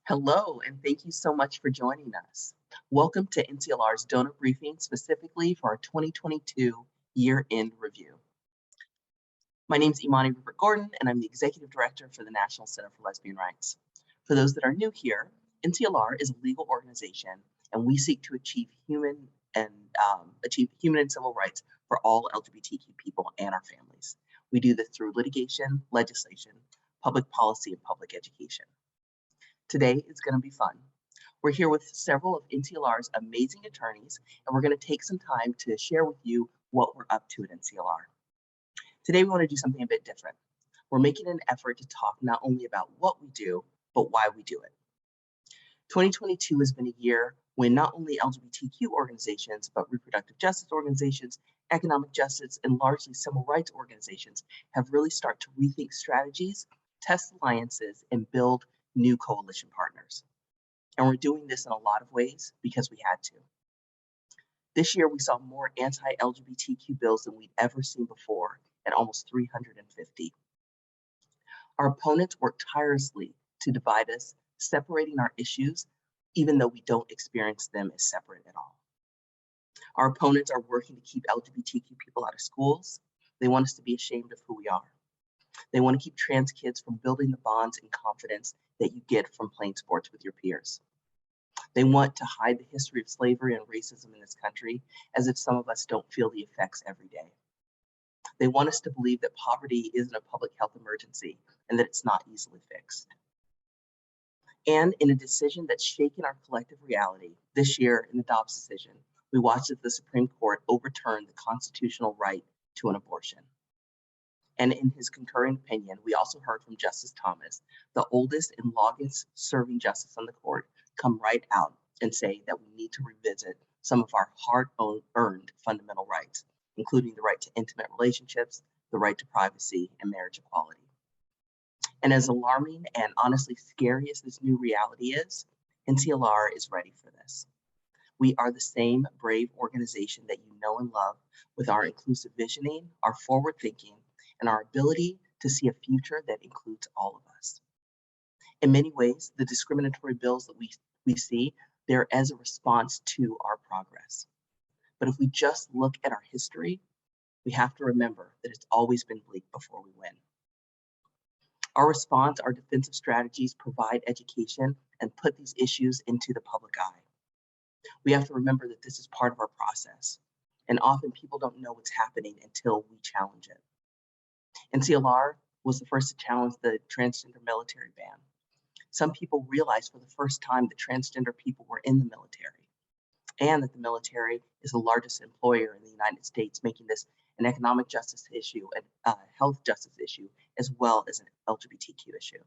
Hello, and thank you so much for joining us. Welcome to NCLR's donor briefing specifically for our 2022 year-end review. My name is Imani Rupert-Gordon, and I'm the Executive Director for the National Center for Lesbian Rights. For those that are new here, NCLR is a legal organization, and we seek to achieve human and civil rights for all LGBTQ people and our families. We do this through litigation, legislation, public policy, and public education. Today is going to be fun. We're here with several of NCLR's amazing attorneys, and we're going to take some time to share with you what we're up to at NCLR. Today, we want to do something a bit different. We're making an effort to talk not only about what we do, but why we do it. 2022 has been a year when not only LGBTQ organizations, but reproductive justice organizations, economic justice, and largely civil rights organizations have really started to rethink strategies, test alliances, and build new coalition partners. And we're doing this in a lot of ways because we had to. This year, we saw more anti-LGBTQ bills than we'd ever seen before, at almost 350. Our opponents worked tirelessly to divide us, separating our issues, even though we don't experience them as separate at all. Our opponents are working to keep LGBTQ people out of schools. They want us to be ashamed of who we are. They want to keep trans kids from building the bonds and confidence that you get from playing sports with your peers. They want to hide the history of slavery and racism in this country as if some of us don't feel the effects every day. They want us to believe that poverty isn't a public health emergency and that it's not easily fixed. And in a decision that's shaken our collective reality, this year in the Dobbs decision, we watched as the Supreme Court overturned the constitutional right to an abortion. And in his concurring opinion, we also heard from Justice Thomas, the oldest and longest serving justice on the court, come right out and say that we need to revisit some of our hard-earned fundamental rights, including the right to intimate relationships, the right to privacy, and marriage equality. And as alarming and honestly scary as this new reality is, NCLR is ready for this. We are the same brave organization that you know and love, with our inclusive visioning, our forward thinking, and our ability to see a future that includes all of us. In many ways, the discriminatory bills that we see, they're as a response to our progress. But if we just look at our history, we have to remember that it's always been bleak before we win. Our response, our defensive strategies provide education and put these issues into the public eye. We have to remember that this is part of our process, and often people don't know what's happening until we challenge it. NCLR was the first to challenge the transgender military ban. Some people realized for the first time that transgender people were in the military, and that the military is the largest employer in the United States, making this an economic justice issue, a health justice issue, as well as an LGBTQ issue.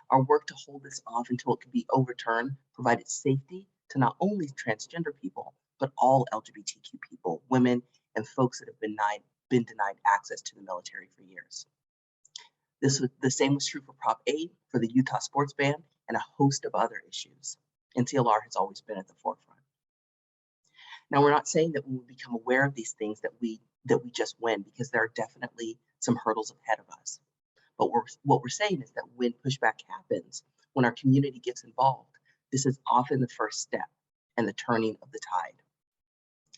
Our work to hold this off until it could be overturned provided safety to not only transgender people, but all LGBTQ people, women, and folks that have been denied access to the military for years. The same was true for Prop 8, for the Utah sports ban, and a host of other issues. NCLR has always been at the forefront. Now, we're not saying that when we become aware of these things that we just win, because there are definitely some hurdles ahead of us. But what we're saying is that when pushback happens, when our community gets involved, this is often the first step and the turning of the tide.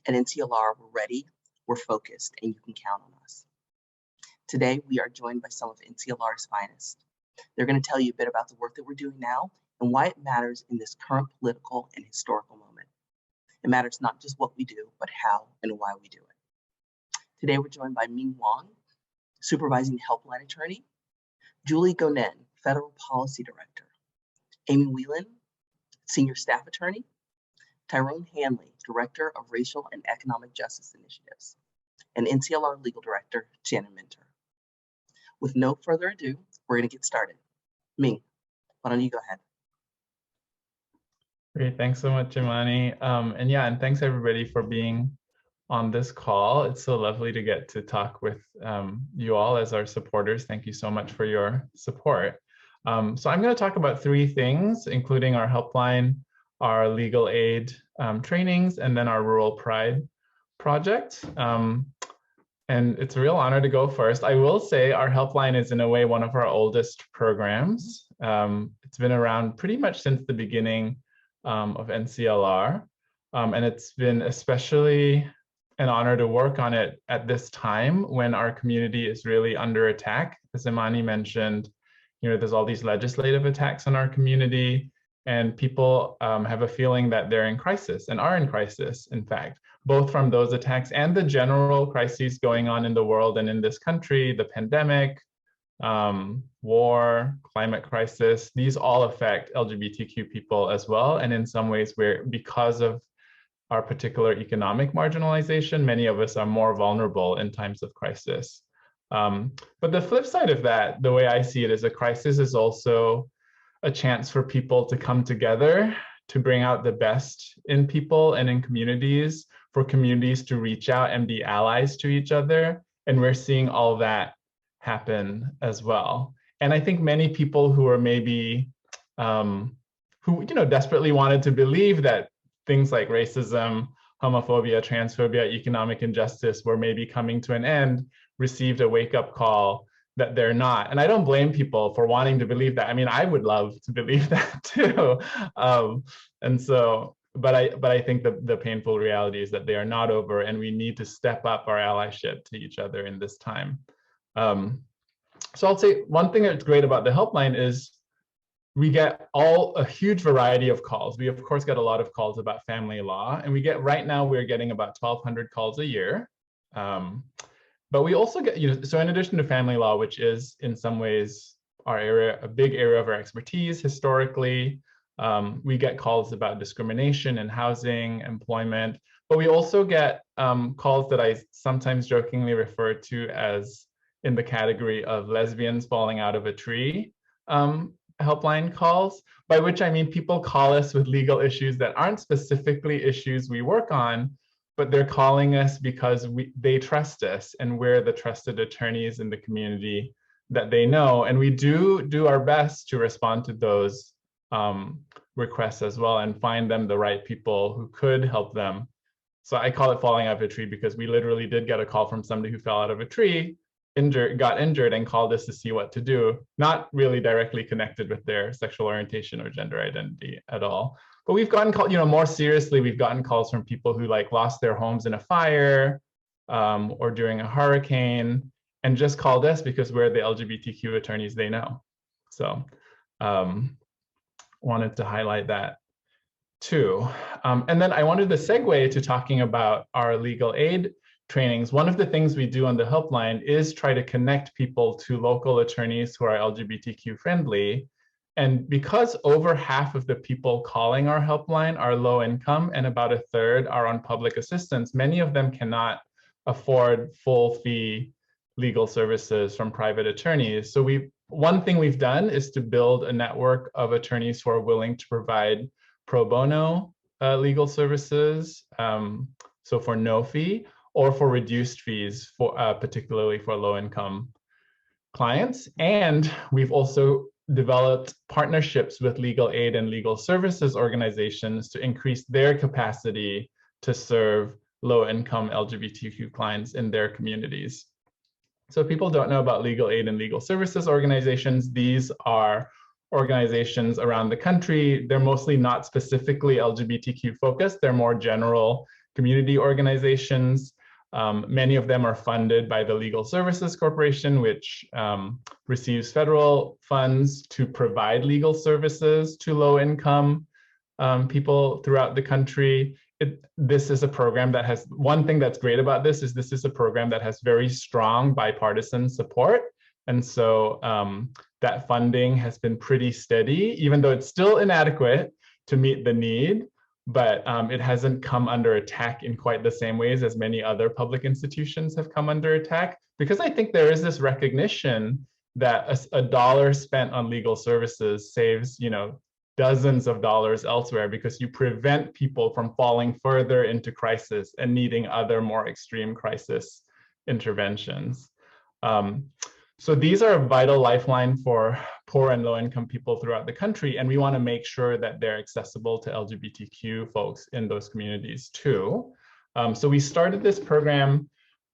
At NCLR, we're ready, we're focused, and you can count on us. Today, we are joined by some of NCLR's finest. They're going to tell you a bit about the work that we're doing now and why it matters in this current political and historical moment. It matters not just what we do, but how and why we do it. Today, we're joined by Ming Wong, Supervising Helpline Attorney, Julie Gonen, Federal Policy Director, Amy Whelan, Senior Staff Attorney, Tyrone Hanley, Director of Racial and Economic Justice Initiatives, and NCLR Legal Director, Shannon Minter. With no further ado, we're going to get started. Ming, why don't you go ahead? Great, thanks so much, Imani. And thanks everybody for being on this call. It's so lovely to get to talk with you all as our supporters. Thank you so much for your support. So I'm going to talk about three things, including our helpline, our legal aid trainings, and then our Rural Pride project. and it's a real honor to go first. I will say our helpline is in a way one of our oldest programs. It's been around pretty much since the beginning of NCLR, and it's been especially an honor to work on it at this time when our community is really under attack. As Imani mentioned, there's all these legislative attacks on our community, and people have a feeling that they're in crisis and are in crisis, in fact, both from those attacks and the general crises going on in the world and in this country, the pandemic, war, climate crisis. These all affect LGBTQ people as well. And in some ways, because of our particular economic marginalization, many of us are more vulnerable in times of crisis. But the flip side of that, the way I see it, is a crisis is also a chance for people to come together, to bring out the best in people and in communities, for communities to reach out and be allies to each other. And we're seeing all that happen as well. And I think many people who are maybe, who desperately wanted to believe that things like racism, homophobia, transphobia, economic injustice were maybe coming to an end, received a wake-up call that they're not. And I don't blame people for wanting to believe that. I mean, I would love to believe that too. But I think the painful reality is that they are not over, and we need to step up our allyship to each other in this time. So I'll say one thing that's great about the helpline is we get a huge variety of calls. We of course get a lot of calls about family law, and right now we're getting about 1,200 calls a year. But we also get, so in addition to family law, which is in some ways a big area of our expertise historically, we get calls about discrimination in housing, employment, but we also get calls that I sometimes jokingly refer to as in the category of lesbians falling out of a tree helpline calls, by which I mean people call us with legal issues that aren't specifically issues we work on, but they're calling us because they trust us, and we're the trusted attorneys in the community that they know. And we do our best to respond to those requests as well and find them the right people who could help them. So I call it falling out of a tree because we literally did get a call from somebody who fell out of a tree, got injured, and called us to see what to do, not really directly connected with their sexual orientation or gender identity at all. But we've gotten calls, more seriously, we've gotten calls from people who lost their homes in a fire or during a hurricane, and just called us because we're the LGBTQ attorneys they know. So wanted to highlight that too. And then I wanted to segue to talking about our legal aid trainings. One of the things we do on the helpline is try to connect people to local attorneys who are LGBTQ friendly. And because over half of the people calling our helpline are low income and about a third are on public assistance, many of them cannot afford full fee legal services from private attorneys. So one thing we've done is to build a network of attorneys who are willing to provide pro bono legal services, so for no fee, or for reduced fees, particularly for low-income clients. And we've also developed partnerships with legal aid and legal services organizations to increase their capacity to serve low-income LGBTQ clients in their communities. So if people don't know about legal aid and legal services organizations, these are organizations around the country. They're mostly not specifically LGBTQ focused. They're more general community organizations. Many of them are funded by the Legal Services Corporation, which receives federal funds to provide legal services to low-income people throughout the country. This is a program that has, one thing that's great about this is a program that has very strong bipartisan support. And so that funding has been pretty steady, even though it's still inadequate to meet the need. But it hasn't come under attack in quite the same ways as many other public institutions have come under attack, because I think there is this recognition that a dollar spent on legal services saves, dozens of dollars elsewhere, because you prevent people from falling further into crisis and needing other more extreme crisis interventions. So these are a vital lifeline for poor and low-income people throughout the country, and we want to make sure that they're accessible to LGBTQ folks in those communities too. So we started this program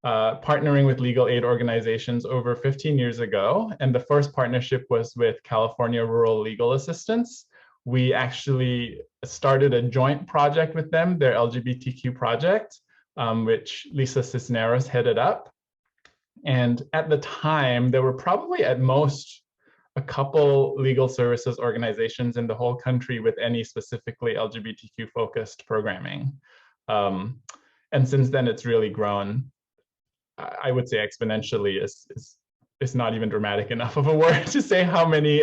partnering with legal aid organizations over 15 years ago. And the first partnership was with California Rural Legal Assistance. We actually started a joint project with them, their LGBTQ project, which Lisa Cisneros headed up. And at the time, there were probably at most a couple legal services organizations in the whole country with any specifically LGBTQ focused programming. And since then, it's really grown. I would say exponentially is not even dramatic enough of a word to say how many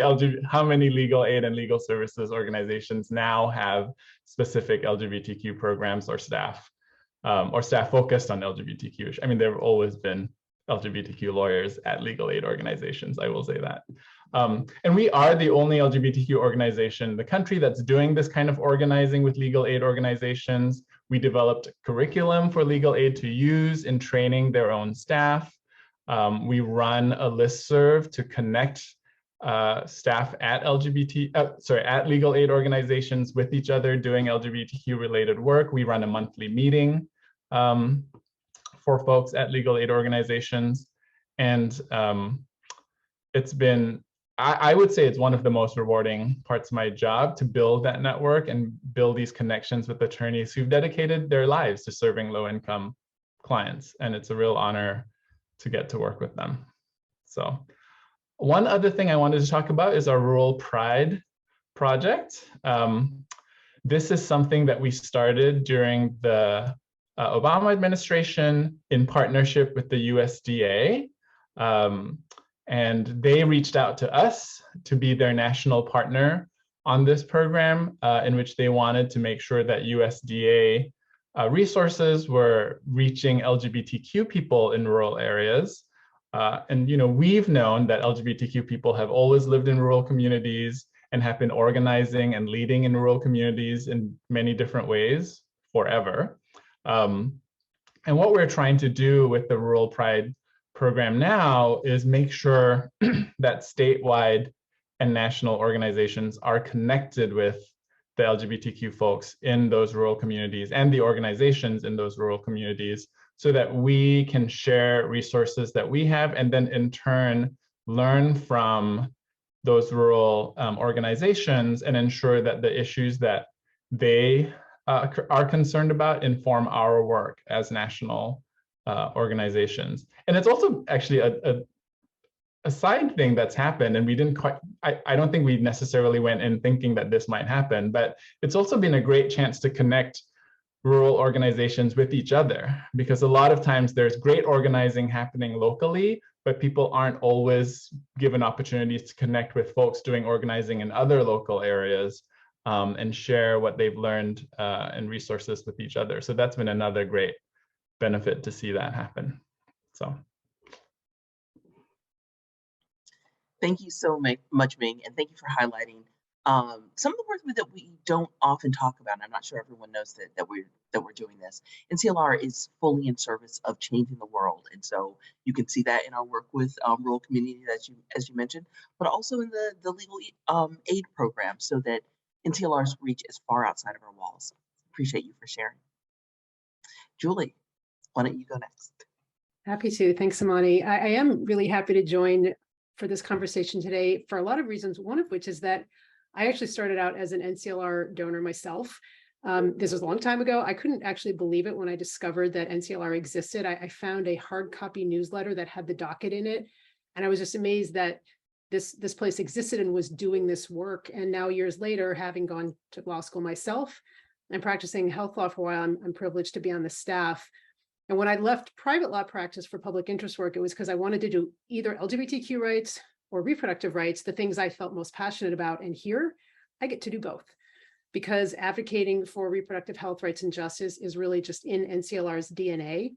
legal aid and legal services organizations now have specific LGBTQ programs or staff focused on LGBTQ. I mean, there have always been LGBTQ lawyers at legal aid organizations, I will say that. And we are the only LGBTQ organization in the country that's doing this kind of organizing with legal aid organizations. We developed curriculum for legal aid to use in training their own staff. We run a listserv to connect staff at at legal aid organizations with each other doing LGBTQ related work. We run a monthly meeting for folks at legal aid organizations. And it's been, I would say it's one of the most rewarding parts of my job to build that network and build these connections with attorneys who've dedicated their lives to serving low-income clients. And it's a real honor to get to work with them. So one other thing I wanted to talk about is our Rural Pride project. This is something that we started during the Obama administration in partnership with the USDA. And they reached out to us to be their national partner on this program, in which they wanted to make sure that USDA resources were reaching LGBTQ people in rural areas. And we've known that LGBTQ people have always lived in rural communities and have been organizing and leading in rural communities in many different ways forever. And what we're trying to do with the Rural Pride program now is make sure that statewide and national organizations are connected with the LGBTQ folks in those rural communities and the organizations in those rural communities, so that we can share resources that we have and then in turn learn from those rural organizations and ensure that the issues that they are concerned about inform our work as national organizations. And it's also actually a side thing that's happened, and we didn't quite, I don't think we necessarily went in thinking that this might happen, but it's also been a great chance to connect rural organizations with each other, because a lot of times there's great organizing happening locally, but people aren't always given opportunities to connect with folks doing organizing in other local areas and share what they've learned and resources with each other. So that's been another great benefit to see that happen. So. Thank you so much, Ming, and thank you for highlighting some of the work that we don't often talk about. And I'm not sure everyone knows that we're doing this. NCLR is fully in service of changing the world, and so you can see that in our work with rural communities, as you mentioned, but also in the legal aid program, so that NCLR's reach is far outside of our walls. Appreciate you for sharing. Julie, why don't you go next? Happy to. Thanks, Imani. I am really happy to join for this conversation today for a lot of reasons, one of which is that I actually started out as an NCLR donor myself. This was a long time ago. I couldn't actually believe it when I discovered that NCLR existed. I found a hard copy newsletter that had the docket in it, and I was just amazed that this place existed and was doing this work. And now, years later, having gone to law school myself and practicing health law for a while, I'm privileged to be on the staff. And when I left private law practice for public interest work, it was because I wanted to do either LGBTQ rights or reproductive rights, the things I felt most passionate about. And here I get to do both, because advocating for reproductive health rights and justice is really just in NCLR's DNA.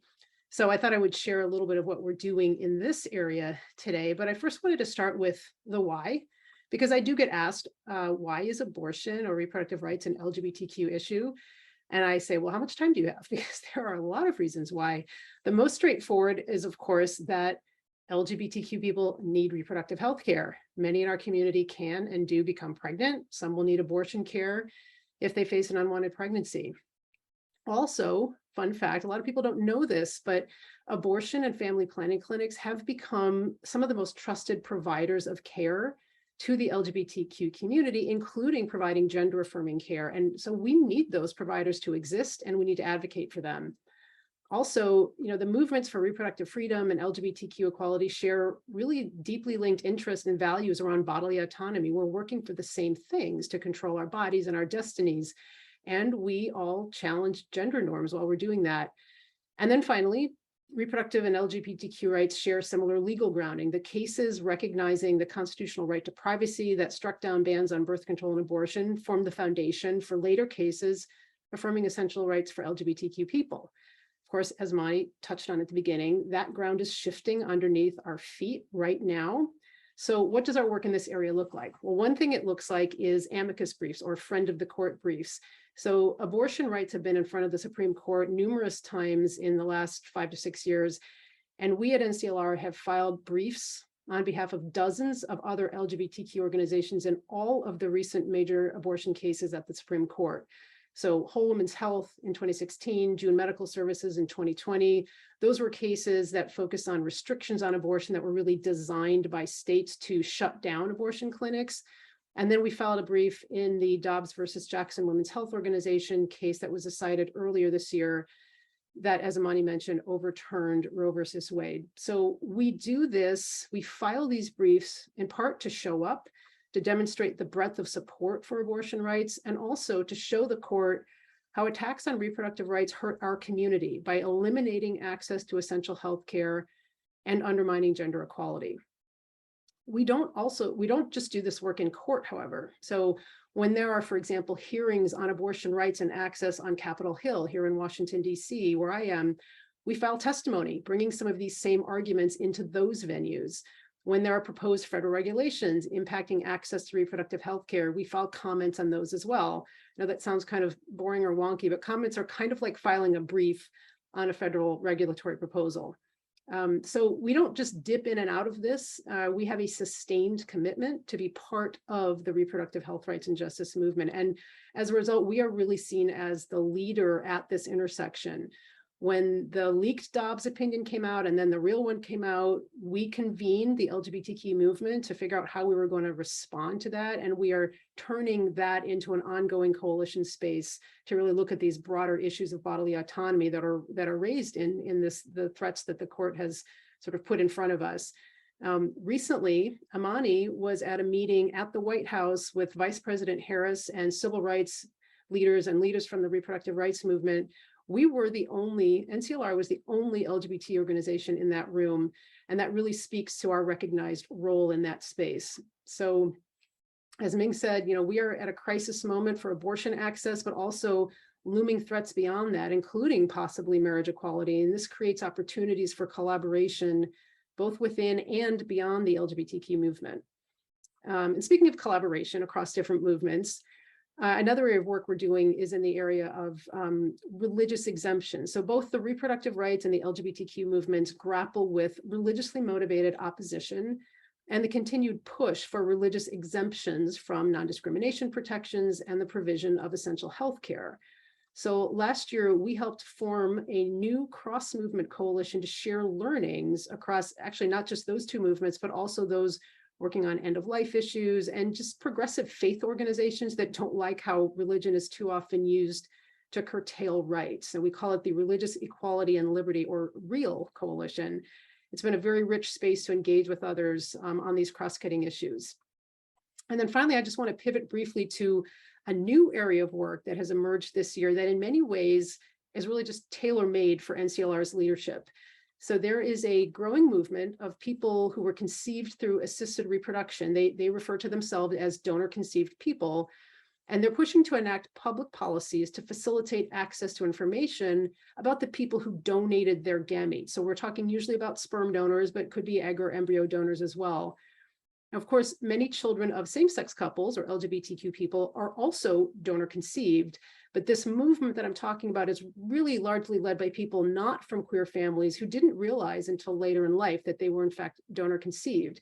So I thought I would share a little bit of what we're doing in this area today. But I first wanted to start with the why, because I do get asked, why is abortion or reproductive rights an LGBTQ issue? And I say, well, how much time do you have? Because there are a lot of reasons why. The most straightforward is, of course, that LGBTQ people need reproductive health care. Many in our community can and do become pregnant. Some will need abortion care if they face an unwanted pregnancy. Also, fun fact, a lot of people don't know this, but abortion and family planning clinics have become some of the most trusted providers of care to the LGBTQ community, including providing gender affirming care. And so we need those providers to exist, and we need to advocate for them. Also, the movements for reproductive freedom and LGBTQ equality share really deeply linked interests and values around bodily autonomy. We're working for the same things to control our bodies and our destinies. And we all challenge gender norms while we're doing that. And then finally, reproductive and LGBTQ rights share similar legal grounding. The cases recognizing the constitutional right to privacy that struck down bans on birth control and abortion formed the foundation for later cases affirming essential rights for LGBTQ people. Of course, as Imani touched on at the beginning, that ground is shifting underneath our feet right now. So what does our work in this area look like? Well, one thing it looks like is amicus briefs or friend of the court briefs. So abortion rights have been in front of the Supreme Court numerous times in the last 5 to 6 years. And we at NCLR have filed briefs on behalf of dozens of other LGBTQ organizations in all of the recent major abortion cases at the Supreme Court. So Whole Woman's Health in 2016, June Medical Services in 2020, those were cases that focused on restrictions on abortion that were really designed by states to shut down abortion clinics. And then we filed a brief in the Dobbs versus Jackson Women's Health Organization case that was decided earlier this year that, as Imani mentioned, overturned Roe versus Wade. So we do this, we file these briefs in part to show up, to demonstrate the breadth of support for abortion rights, and also to show the court how attacks on reproductive rights hurt our community by eliminating access to essential health care and undermining gender equality. We don't just do this work in court, however. So when there are, for example, hearings on abortion rights and access on Capitol Hill here in Washington, D.C., where I am, we file testimony, bringing some of these same arguments into those venues. When there are proposed federal regulations impacting access to reproductive health care, we file comments on those as well. Now that sounds kind of boring or wonky, but comments are kind of like filing a brief on a federal regulatory proposal. So we don't just dip in and out of this. We have a sustained commitment to be part of the reproductive health rights and justice movement. And as a result, we are really seen as the leader at this intersection. When the leaked Dobbs opinion came out and then the real one came out, we convened the LGBTQ movement to figure out how we were going to respond to that. And we are turning that into an ongoing coalition space to really look at these broader issues of bodily autonomy that are raised in the threats that the court has sort of put in front of us. Recently, Imani was at a meeting at the White House with Vice President Harris and civil rights leaders and leaders from the reproductive rights movement. NCLR was the only LGBT organization in that room, and that really speaks to our recognized role in that space. So, as Ming said, we are at a crisis moment for abortion access, but also looming threats beyond that, including possibly marriage equality. And this creates opportunities for collaboration, both within and beyond the LGBTQ movement. And speaking of collaboration across different movements, another area of work we're doing is in the area of religious exemption. So both the reproductive rights and the LGBTQ movements grapple with religiously motivated opposition and the continued push for religious exemptions from non-discrimination protections and the provision of essential health care. So last year, we helped form a new cross-movement coalition to share learnings across actually not just those two movements, but also those working on end-of-life issues and just progressive faith organizations that don't like how religion is too often used to curtail rights. And we call it the Religious Equality and Liberty, or REAL Coalition. It's been a very rich space to engage with others on these cross-cutting issues. And then finally, I just want to pivot briefly to a new area of work that has emerged this year that in many ways is really just tailor-made for NCLR's leadership. So there is a growing movement of people who were conceived through assisted reproduction. They refer to themselves as donor-conceived people, and they're pushing to enact public policies to facilitate access to information about the people who donated their gametes. So we're talking usually about sperm donors, but it could be egg or embryo donors as well. Of course, many children of same-sex couples or LGBTQ people are also donor-conceived, but this movement that I'm talking about is really largely led by people not from queer families who didn't realize until later in life that they were in fact donor-conceived.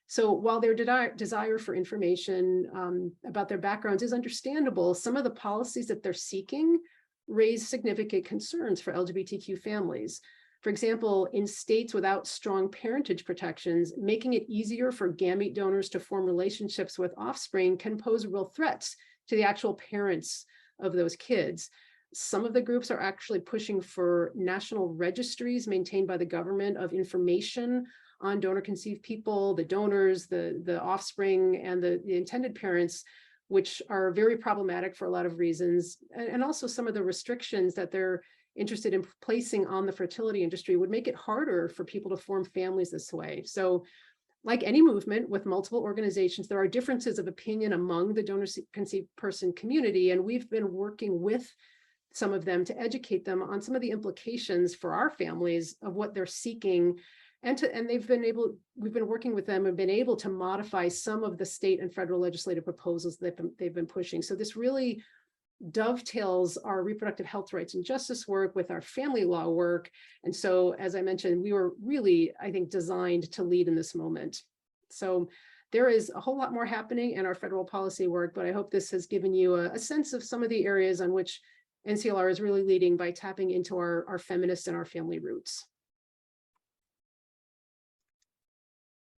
So while their desire for information about their backgrounds is understandable, some of the policies that they're seeking raise significant concerns for LGBTQ families. For example, in states without strong parentage protections, making it easier for gamete donors to form relationships with offspring can pose real threats to the actual parents of those kids. Some of the groups are actually pushing for national registries maintained by the government of information on donor-conceived people, the donors, the offspring, and the intended parents, which are very problematic for a lot of reasons. And also some of the restrictions that they're interested in placing on the fertility industry would make it harder for people to form families this way. So like any movement with multiple organizations, there are differences of opinion among the donor-conceived person community, and we've been working with some of them to educate them on some of the implications for our families of what they're seeking. And we've been working with them and been able to modify some of the state and federal legislative proposals that they've been pushing. So this really dovetails our reproductive health rights and justice work with our family law work. And so, as I mentioned, we were really, I think, designed to lead in this moment. So there is a whole lot more happening in our federal policy work, but I hope this has given you a sense of some of the areas on which NCLR is really leading by tapping into our feminist and our family roots.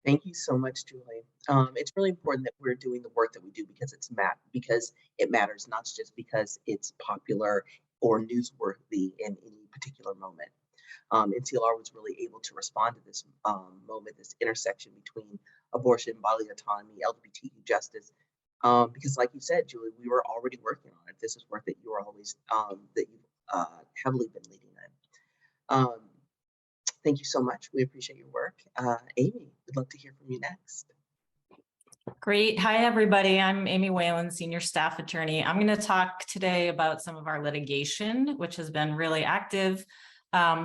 Thank you so much, Julie. It's really important that we're doing the work that we do because it matters, not just because it's popular or newsworthy in any particular moment. NCLR was really able to respond to this moment, this intersection between abortion, bodily autonomy, LGBTQ justice, because, like you said, Julie, we were already working on it. This is work that you were always that you've heavily been leading in. Thank you so much. We appreciate your work. Amy, we'd love to hear from you next. Great. Hi, everybody. I'm Amy Whelan, Senior Staff Attorney. I'm going to talk today about some of our litigation, which has been really active.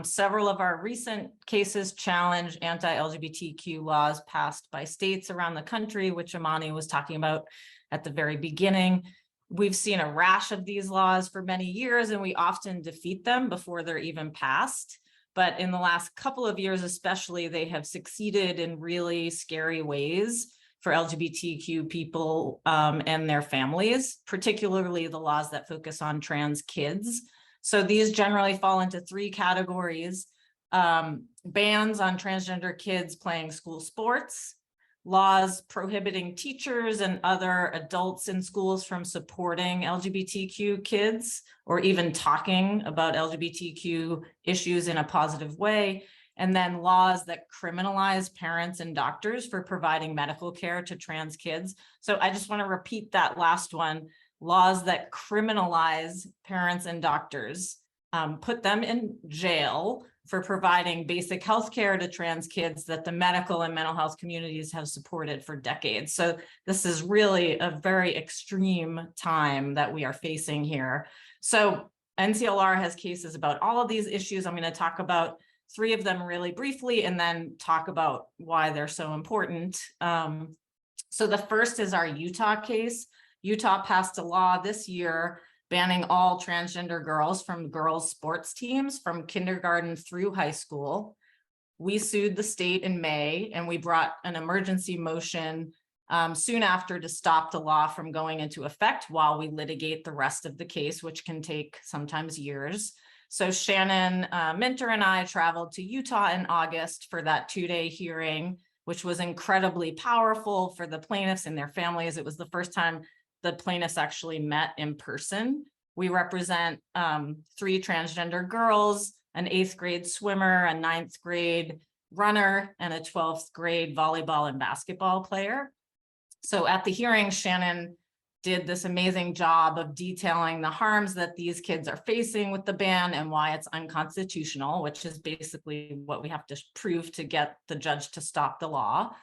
Several of our recent cases challenge anti-LGBTQ laws passed by states around the country, which Imani was talking about at the very beginning. We've seen a rash of these laws for many years, and we often defeat them before they're even passed. But in the last couple of years, especially, they have succeeded in really scary ways for LGBTQ people and their families, particularly the laws that focus on trans kids. So these generally fall into three categories: bans on transgender kids playing school sports, laws prohibiting teachers and other adults in schools from supporting LGBTQ kids or even talking about LGBTQ issues in a positive way, and then laws that criminalize parents and doctors for providing medical care to trans kids. So I just want to repeat that last one: laws that criminalize parents and doctors, put them in jail for providing basic health care to trans kids that the medical and mental health communities have supported for decades. So this is really a very extreme time that we are facing here. So NCLR has cases about all of these issues. I'm going to talk about three of them really briefly and then talk about why they're so important. So the first is our Utah case. Utah passed a law this year banning all transgender girls from girls' sports teams from kindergarten through high school. We sued the state in May, and we brought an emergency motion soon after to stop the law from going into effect while we litigate the rest of the case, which can take sometimes years. So Shannon Minter and I traveled to Utah in August for that 2-day hearing, which was incredibly powerful for the plaintiffs and their families. It was the first time the plaintiffs actually met in person. We represent 3 transgender girls, an 8th grade swimmer, a 9th grade runner, and a 12th grade volleyball and basketball player. So at the hearing, Shannon did this amazing job of detailing the harms that these kids are facing with the ban and why it's unconstitutional, which is basically what we have to prove to get the judge to stop the law.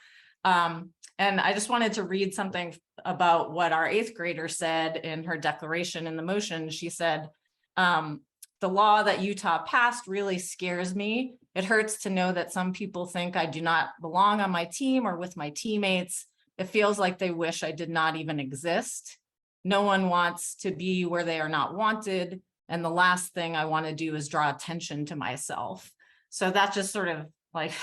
And I just wanted to read something about what our 8th grader said in her declaration in the motion. She said, the law that Utah passed really scares me. It hurts to know that some people think I do not belong on my team or with my teammates. It feels like they wish I did not even exist. No one wants to be where they are not wanted. And the last thing I want to do is draw attention to myself. So that just sort of like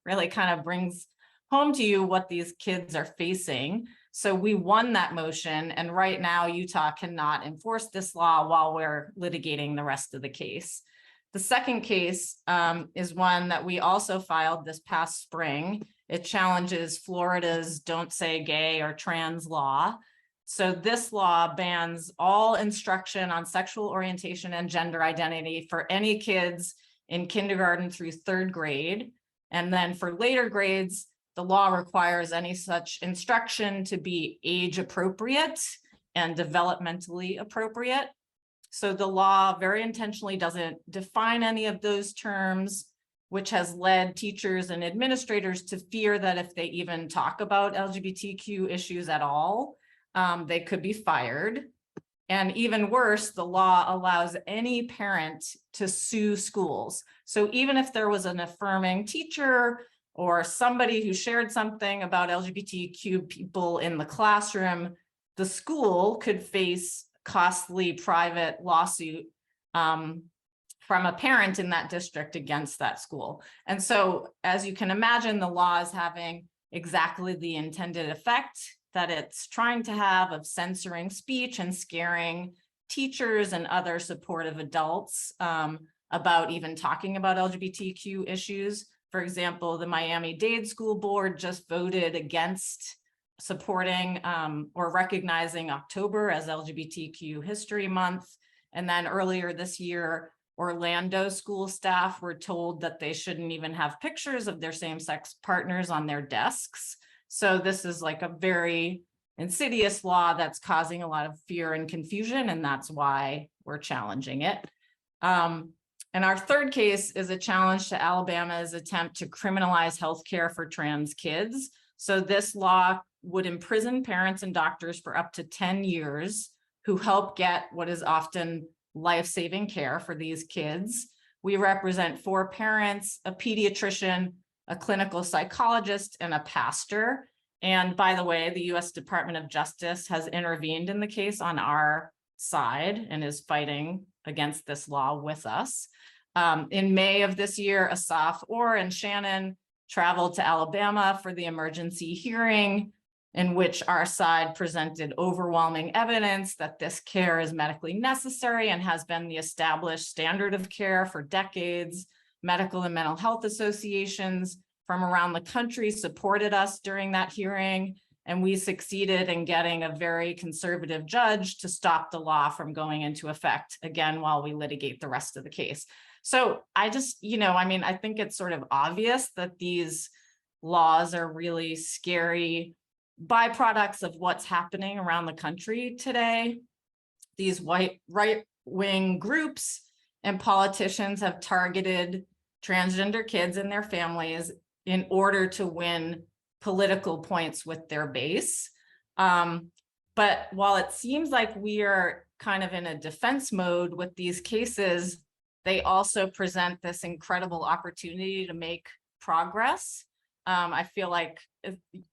really kind of brings home to you what these kids are facing. So we won that motion, and right now Utah cannot enforce this law while we're litigating the rest of the case. The second case is one that we also filed this past spring. It challenges Florida's Don't Say Gay or Trans law. So this law bans all instruction on sexual orientation and gender identity for any kids in kindergarten through 3rd grade. And then for later grades, the law requires any such instruction to be age appropriate and developmentally appropriate. So the law very intentionally doesn't define any of those terms, which has led teachers and administrators to fear that if they even talk about LGBTQ issues at all, they could be fired. And even worse, the law allows any parent to sue schools. So even if there was an affirming teacher or somebody who shared something about LGBTQ people in the classroom, the school could face costly private lawsuit from a parent in that district against that school. And so, as you can imagine, the law is having exactly the intended effect that it's trying to have of censoring speech and scaring teachers and other supportive adults about even talking about LGBTQ issues. For example, the Miami-Dade School Board just voted against supporting or recognizing October as LGBTQ History Month. And then earlier this year, Orlando school staff were told that they shouldn't even have pictures of their same-sex partners on their desks. So this is like a very insidious law that's causing a lot of fear and confusion, and that's why we're challenging it. And our third case is a challenge to Alabama's attempt to criminalize healthcare for trans kids. So this law would imprison parents and doctors for up to 10 years who help get what is often life-saving care for these kids. We represent 4 parents, a pediatrician, a clinical psychologist, and a pastor. And by the way, the U.S. Department of Justice has intervened in the case on our side and is fighting against this law with us. In May of this year, Asaf Orr and Shannon traveled to Alabama for the emergency hearing in which our side presented overwhelming evidence that this care is medically necessary and has been the established standard of care for decades. Medical and mental health associations from around the country supported us during that hearing, and we succeeded in getting a very conservative judge to stop the law from going into effect, again, while we litigate the rest of the case. So I just, I think it's sort of obvious that these laws are really scary byproducts of what's happening around the country today. These white right-wing groups and politicians have targeted transgender kids and their families in order to win political points with their base. But while it seems like we are kind of in a defense mode with these cases, they also present this incredible opportunity to make progress. I feel like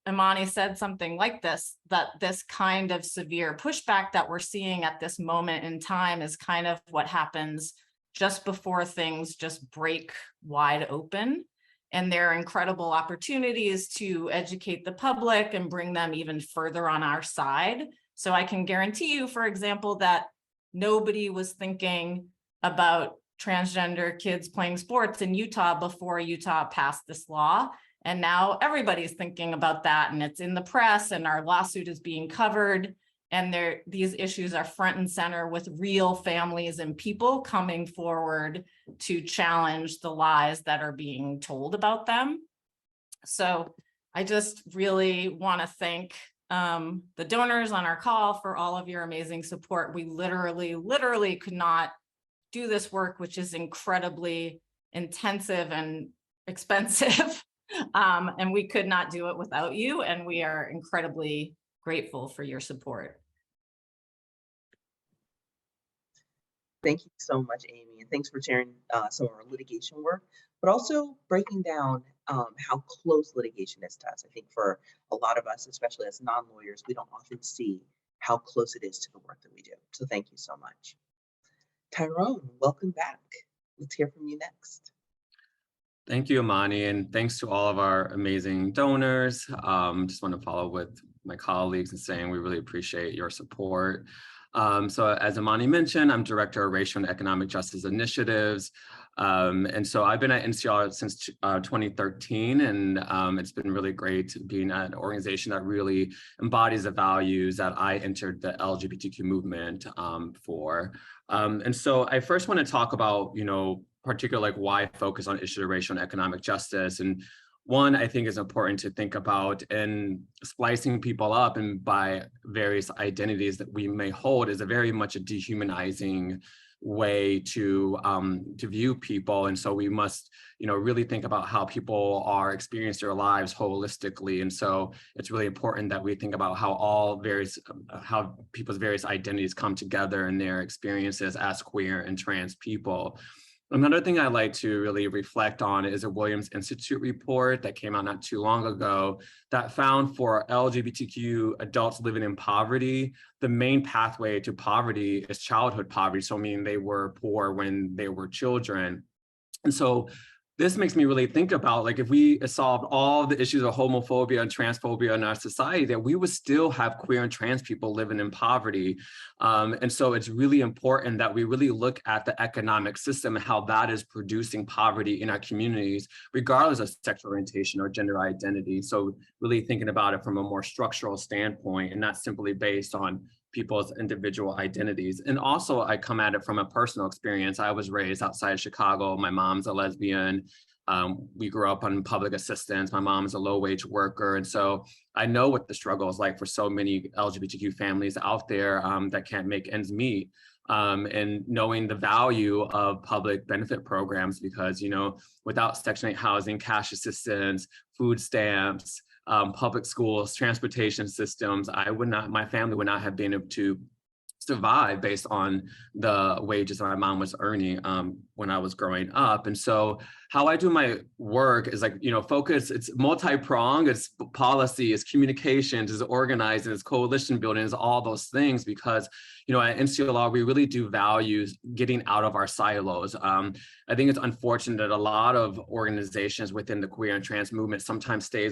Imani said something like this, that this kind of severe pushback that we're seeing at this moment in time is kind of what happens just before things just break wide open. And there are incredible opportunities to educate the public and bring them even further on our side. So I can guarantee you, for example, that nobody was thinking about transgender kids playing sports in Utah before Utah passed this law. And now everybody's thinking about that, and it's in the press, and our lawsuit is being covered. And these issues are front and center with real families and people coming forward to challenge the lies that are being told about them. So I just really want to thank the donors on our call for all of your amazing support. We literally could not do this work, which is incredibly intensive and expensive. And we could not do it without you. And we are incredibly grateful for your support. Thank you so much, Amy, and thanks for sharing some of our litigation work, but also breaking down how close litigation is to us. I think for a lot of us, especially as non-lawyers, we don't often see how close it is to the work that we do. So thank you so much. Tyrone, welcome back. Let's hear from you next. Thank you, Imani, and thanks to all of our amazing donors. Just want to follow with my colleagues and saying we really appreciate your support. So as Imani mentioned, I'm Director of Racial and Economic Justice Initiatives. And so I've been at NCLR since 2013, and it's been really great being at an organization that really embodies the values that I entered the LGBTQ movement for. And so I first want to talk about, particularly like why focus on issues of racial and economic justice. And one, I think is important to think about in splicing people up and by various identities that we may hold is a very much a dehumanizing way to view people. And so we must, really think about how people are experiencing their lives holistically. And so it's really important that we think about how how people's various identities come together in their experiences as queer and trans people. Another thing I like to really reflect on is a Williams Institute report that came out not too long ago that found for LGBTQ adults living in poverty, the main pathway to poverty is childhood poverty. So meaning they were poor when they were children. And so this makes me really think about, like, if we solved all the issues of homophobia and transphobia in our society, that we would still have queer and trans people living in poverty. And so it's really important that we really look at the economic system and how that is producing poverty in our communities, regardless of sexual orientation or gender identity. So really thinking about it from a more structural standpoint and not simply based on people's individual identities. And also I come at it from a personal experience. I was raised outside of Chicago. My mom's a lesbian. We grew up on public assistance. My mom is a low-wage worker. And so I know what the struggle is like for so many LGBTQ families out there that can't make ends meet. And knowing the value of public benefit programs, because, without Section 8 housing, cash assistance, food stamps, public schools, transportation systems, my family would not have been able to survive based on the wages that my mom was earning when I was growing up. And so how I do my work is like, focus, it's multi-pronged, it's policy, it's communications, it's organizing, it's coalition building, it's all those things, because, at NCLR, we really do value getting out of our silos. I think it's unfortunate that a lot of organizations within the queer and trans movement sometimes stay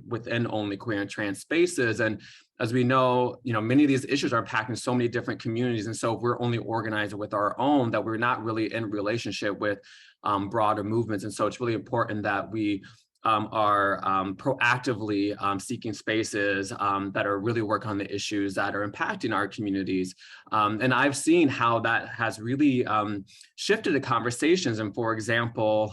within only queer and trans spaces. And as we know, many of these issues are impacting so many different communities. And so if we're only organized with our own, that we're not really in relationship with broader movements. And so it's really important that we are proactively seeking spaces that are really working on the issues that are impacting our communities. And I've seen how that has really shifted the conversations. And for example,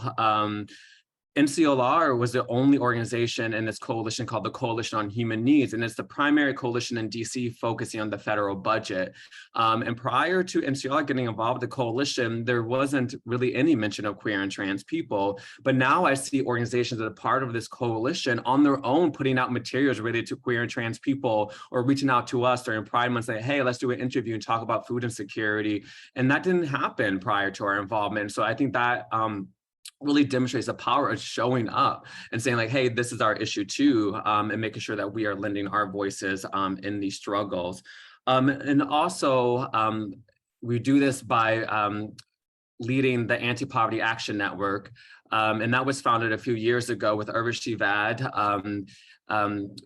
NCLR was the only organization in this coalition called the Coalition on Human Needs, and it's the primary coalition in DC focusing on the federal budget. And prior to NCLR getting involved with the coalition, there wasn't really any mention of queer and trans people. But now I see organizations that are part of this coalition on their own putting out materials related to queer and trans people, or reaching out to us during Pride Month and say, hey, let's do an interview and talk about food insecurity. And that didn't happen prior to our involvement. So I think that really demonstrates the power of showing up and saying like, hey, this is our issue too, and making sure that we are lending our voices in these struggles. And also, we do this by leading the Anti-Poverty Action Network. And that was founded a few years ago with Urvashi Vad.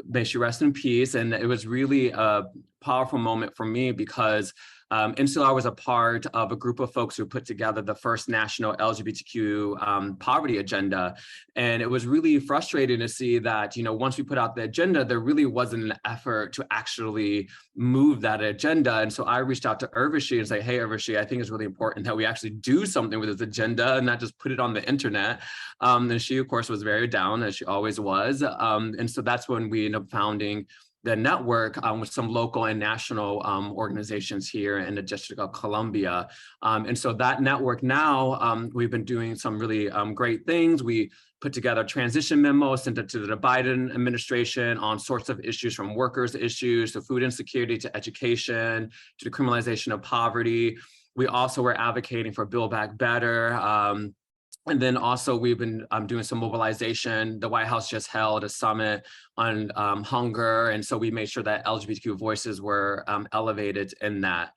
May she rest in peace. And it was really a powerful moment for me because NCLR was a part of a group of folks who put together the first national LGBTQ poverty agenda. And it was really frustrating to see that, once we put out the agenda, there really wasn't an effort to actually move that agenda. And so I reached out to Urvashi and say, hey, Urvashi, I think it's really important that we actually do something with this agenda and not just put it on the internet. And she, of course, was very down, as she always was. And so that's when we ended up founding the network with some local and national organizations here in the District of Columbia. And so that network now, we've been doing some really great things. We put together a transition memo, sent it to the Biden administration on sorts of issues, from workers' issues to food insecurity to education to the criminalization of poverty. We also were advocating for Build Back Better. And then also we've been doing some mobilization. The White House just held a summit on hunger. And so we made sure that LGBTQ voices were elevated in that.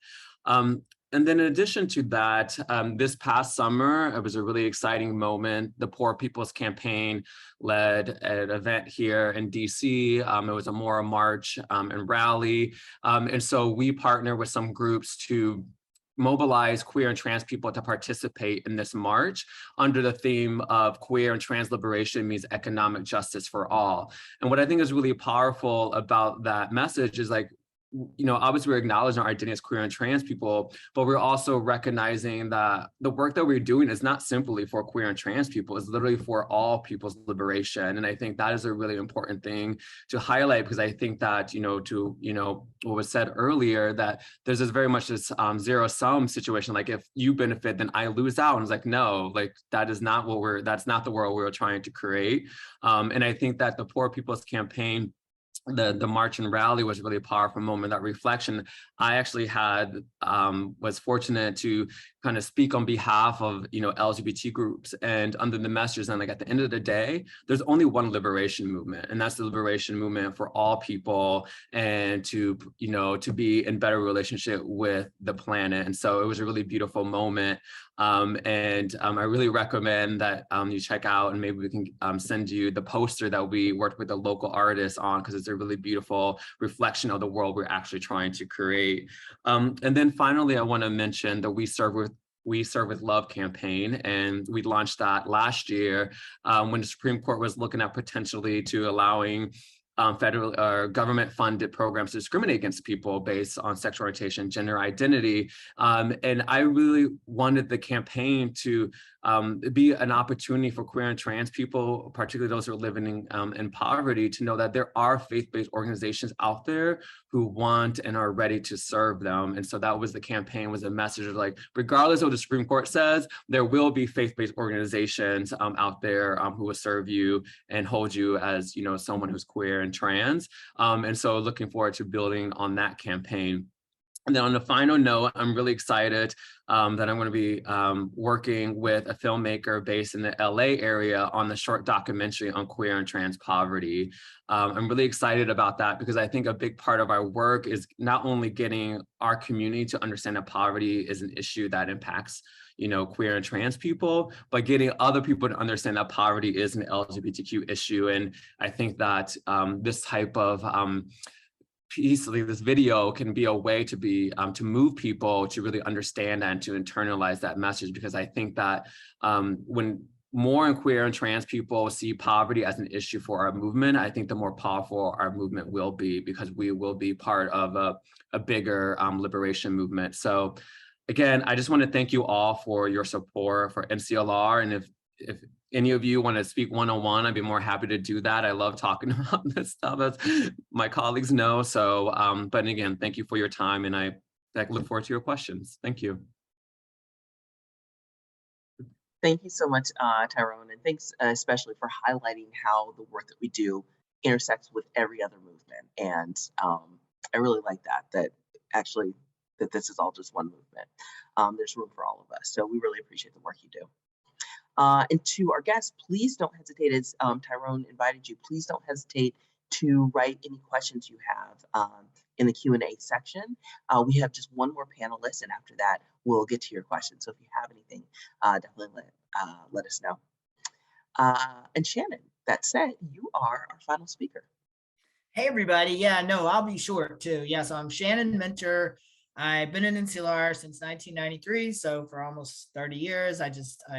And then in addition to that, this past summer, it was a really exciting moment. The Poor People's Campaign led an event here in DC. It was a Mora March and rally. And so we partner with some groups to mobilize queer and trans people to participate in this march under the theme of queer and trans liberation means economic justice for all. And what I think is really powerful about that message is like, you know, obviously we're acknowledging our identity as queer and trans people, but we're also recognizing that the work that we're doing is not simply for queer and trans people, it's literally for all people's liberation. And I think that is a really important thing to highlight, because I think that, you know, to, you know, what was said earlier, that there's this very much this zero-sum situation. Like if you benefit, then I lose out. And it's like, no, like that is not what that's not the world we're trying to create. And I think that the Poor People's Campaign, the march and rally was a really powerful moment. That reflection, I actually was fortunate to kind of speak on behalf of, you know, LGBT groups, and under the message, and like at the end of the day, there's only one liberation movement, and that's the liberation movement for all people, and to, you know, to be in better relationship with the planet. And so it was a really beautiful moment. I really recommend that you check out, and maybe we can send you the poster that we worked with the local artists on, because it's a really beautiful reflection of the world we're actually trying to create. And then finally, I want to mention that We Serve with Love campaign, and we launched that last year when the Supreme Court was looking at potentially to allowing federal or government-funded programs to discriminate against people based on sexual orientation, gender identity. And I really wanted the campaign to be an opportunity for queer and trans people, particularly those who are living in poverty, to know that there are faith-based organizations out there who want and are ready to serve them. And so that was the campaign, was a message of like, regardless of what the Supreme Court says, there will be faith-based organizations out there who will serve you and hold you as, you know, someone who's queer and trans. And so looking forward to building on that campaign. And then on the final note, I'm really excited that I'm going to be working with a filmmaker based in the LA area on the short documentary on queer and trans poverty. I'm really excited about that, because I think a big part of our work is not only getting our community to understand that poverty is an issue that impacts, you know, queer and trans people, but getting other people to understand that poverty is an LGBTQ issue. And I think that this type of piece, like this video, can be a way to be to move people to really understand and to internalize that message, because I think that when more queer and trans people see poverty as an issue for our movement, I think the more powerful our movement will be, because we will be part of a bigger liberation movement. So again, I just want to thank you all for your support for NCLR. And if any of you want to speak one-on-one, I'd be more happy to do that. I love talking about this stuff, as my colleagues know. So, but again, thank you for your time, and I look forward to your questions. Thank you. Thank you so much, Tyrone, and thanks especially for highlighting how the work that we do intersects with every other movement. And I really like that actually that this is all just one movement. There's room for all of us. So we really appreciate the work you do. And to our guests, please don't hesitate, as Tyrone invited you, please don't hesitate to write any questions you have in the Q&A section. We have just one more panelist, and after that, we'll get to your questions. So if you have anything, definitely let us know. And Shannon, that said, you are our final speaker. Hey, everybody. Yeah, no, I'll be short too. Yeah, so I'm Shannon Minter. I've been in NCLR since 1993, so for almost 30 years. I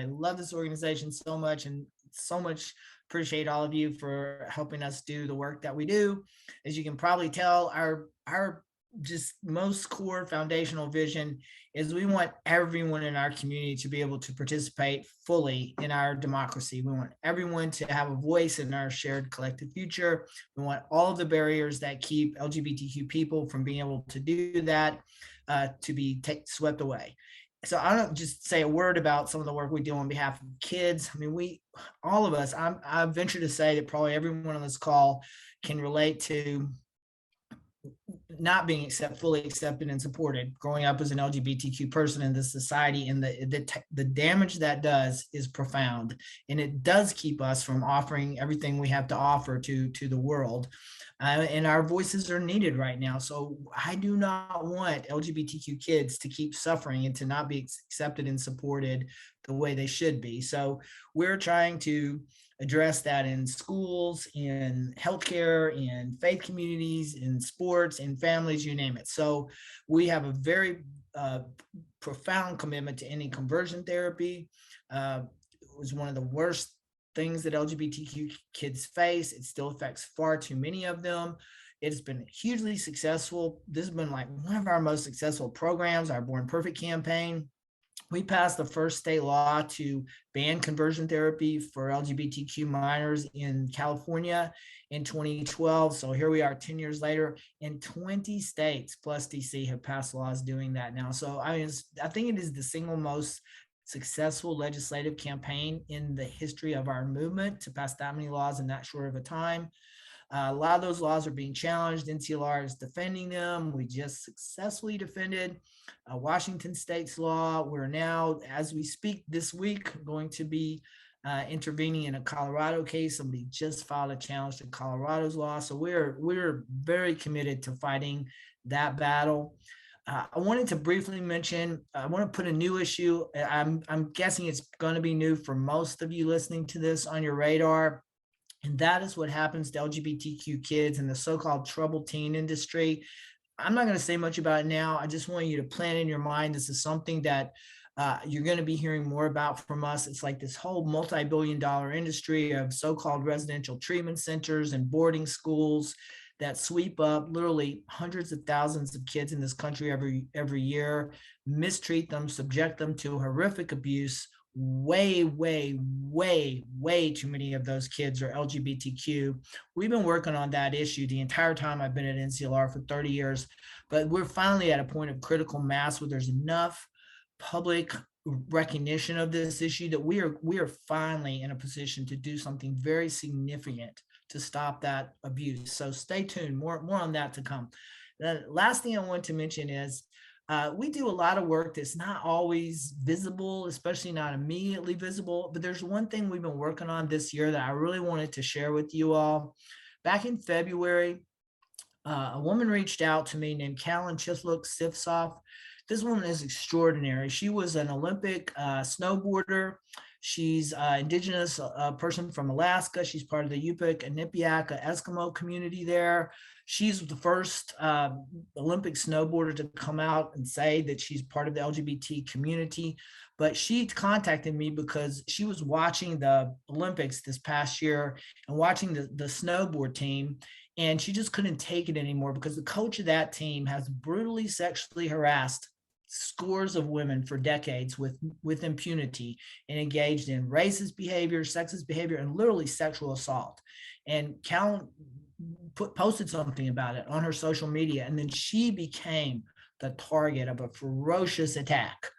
love this organization so much, and so much appreciate all of you for helping us do the work that we do. As you can probably tell, our just most core foundational vision is we want everyone in our community to be able to participate fully in our democracy. We want everyone to have a voice in our shared collective future. We want all of the barriers that keep LGBTQ people from being able to do that to be swept away. So I don't just say a word about some of the work we do on behalf of kids. I mean, all of us, I venture to say that probably everyone on this call can relate to not being fully accepted and supported, growing up as an LGBTQ person in this society, and the damage that does is profound, and it does keep us from offering everything we have to offer to the world. And our voices are needed right now. So I do not want LGBTQ kids to keep suffering and to not be accepted and supported the way they should be. So we're trying to address that in schools, in healthcare, in faith communities, in sports, in families, you name it. So we have a very profound commitment to ending conversion therapy. It was one of the worst things that LGBTQ kids face. It still affects far too many of them. It's been hugely successful. This has been like one of our most successful programs, our Born Perfect campaign. We passed the first state law to ban conversion therapy for LGBTQ minors in California in 2012. So here we are 10 years later, and 20 states plus DC have passed laws doing that now. So I think it is the single most successful legislative campaign in the history of our movement to pass that many laws in that short of a time. A lot of those laws are being challenged. NCLR is defending them. We just successfully defended Washington State's law. We're now, as we speak this week, going to be intervening in a Colorado case. Somebody just filed a challenge to Colorado's law. So we're very committed to fighting that battle. I wanted to briefly mention, I want to put a new issue. I'm guessing it's going to be new for most of you listening to this on your radar. And that is what happens to LGBTQ kids in the so-called troubled teen industry. I'm not going to say much about it now. I just want you to plan in your mind. This is something that you're going to be hearing more about from us. It's like this whole multi-billion-dollar industry of so-called residential treatment centers and boarding schools that sweep up literally hundreds of thousands of kids in this country every year, mistreat them, subject them to horrific abuse. Way too many of those kids are LGBTQ. We've been working on that issue the entire time I've been at NCLR for 30 years, but we're finally at a point of critical mass where there's enough public recognition of this issue that we are finally in a position to do something very significant to stop that abuse. So stay tuned, more on that to come. The last thing I want to mention is we do a lot of work that's not always visible, especially not immediately visible, but there's one thing we've been working on this year that I really wanted to share with you all. Back in February, a woman reached out to me named Callan Chisluk-Sifsoff. This woman is extraordinary. She was an Olympic snowboarder. She's an indigenous person from Alaska. She's part of the Yupik and Nipiak Eskimo community there. She's the first Olympic snowboarder to come out and say that she's part of the LGBT community. But she contacted me because she was watching the Olympics this past year and watching the snowboard team. And she just couldn't take it anymore because the coach of that team has brutally sexually harassed scores of women for decades with impunity and engaged in racist behavior, sexist behavior, and literally sexual assault. And Callan posted something about it on her social media, and then she became the target of a ferocious attack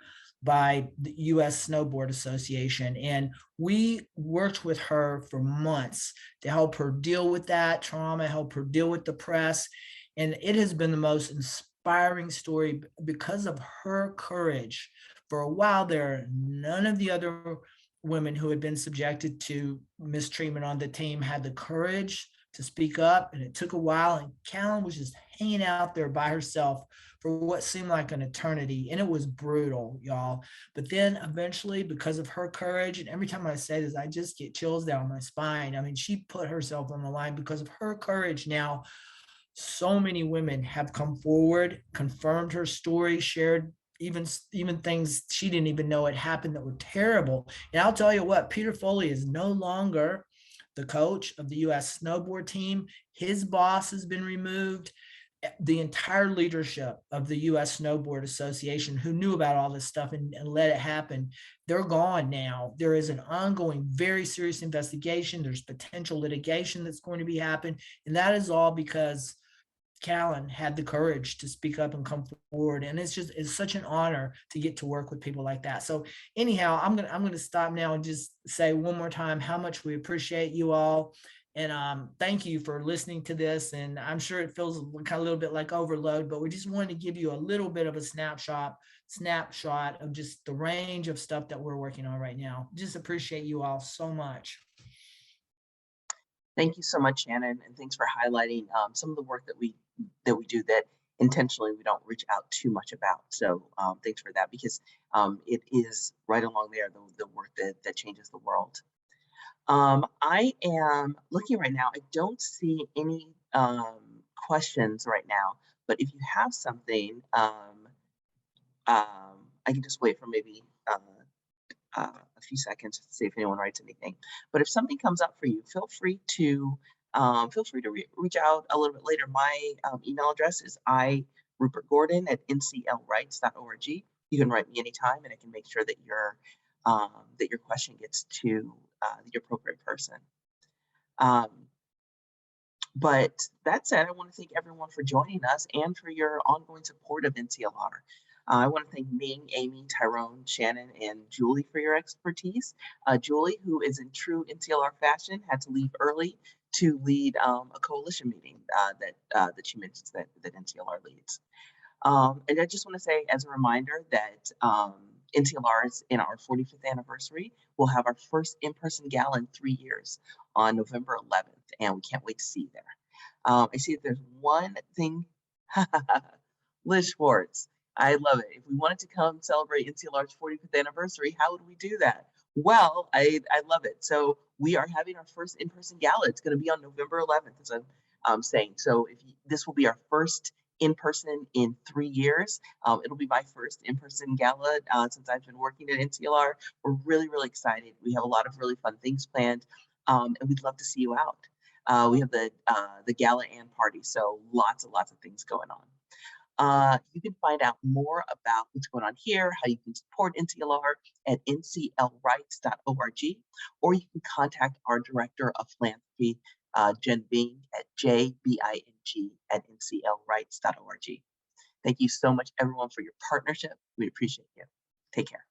by the U.S. Snowboard Association. And we worked with her for months to help her deal with that trauma, help her deal with the press. And it has been the most inspiring story because of her courage. For a while there, none of the other women who had been subjected to mistreatment on the team had the courage to speak up, and it took a while, and Callan was just hanging out there by herself for what seemed like an eternity, and it was brutal, y'all. But then eventually, because of her courage, and every time I say this, I just get chills down my spine. I mean, she put herself on the line. Because of her courage now, so many women have come forward, confirmed her story, shared even things she didn't even know had happened that were terrible. And I'll tell you what, Peter Foley is no longer the coach of the U.S. snowboard team. His boss has been removed. The entire leadership of the U.S. Snowboard Association, who knew about all this stuff and let it happen, they're gone now. There is an ongoing, very serious investigation. There's potential litigation that's going to be happening. And that is all because Callan had the courage to speak up and come forward. And it's such an honor to get to work with people like that. So anyhow, I'm gonna stop now and just say one more time how much we appreciate you all. And thank you for listening to this. And I'm sure it feels kind of a little bit like overload, but we just wanted to give you a little bit of a snapshot of just the range of stuff that we're working on right now. Just appreciate you all so much. Thank you so much, Shannon, and thanks for highlighting some of the work that we do that intentionally we don't reach out too much about. So thanks for that, because it is right along there, the work that changes the world. I am looking right now. I don't see any questions right now, but if you have something, I can just wait for maybe a few seconds to see if anyone writes anything. But if something comes up for you, feel free to reach out a little bit later. My email address is iRupertGordon@nclrights.org. You can write me anytime, and I can make sure that your question gets to the appropriate person. But that said, I want to thank everyone for joining us and for your ongoing support of NCLR. I want to thank Ming, Amy, Tyrone, Shannon, and Julie for your expertise. Julie, who is in true NCLR fashion, had to leave early to lead a coalition meeting that she mentions that NCLR leads. And I just want to say, as a reminder, that NCLR is in our 45th anniversary. We'll have our first in-person gala in 3 years on November 11th, and we can't wait to see you there. I see that there's one thing, Liz Schwartz. I love it. If we wanted to come celebrate NCLR's 45th anniversary, how would we do that? Well, I love it. So we are having our first in-person gala. It's going to be on November 11th, as I'm saying. So this will be our first in-person in 3 years. It'll be my first in-person gala since I've been working at NCLR. We're really, really excited. We have a lot of really fun things planned, and we'd love to see you out. We have the gala and party, so lots and lots of things going on. You can find out more about what's going on here, how you can support NCLR at nclrights.org, or you can contact our Director of Philanthropy, Jen Bing, at jbing@nclrights.org. Thank you so much, everyone, for your partnership. We appreciate you. Take care.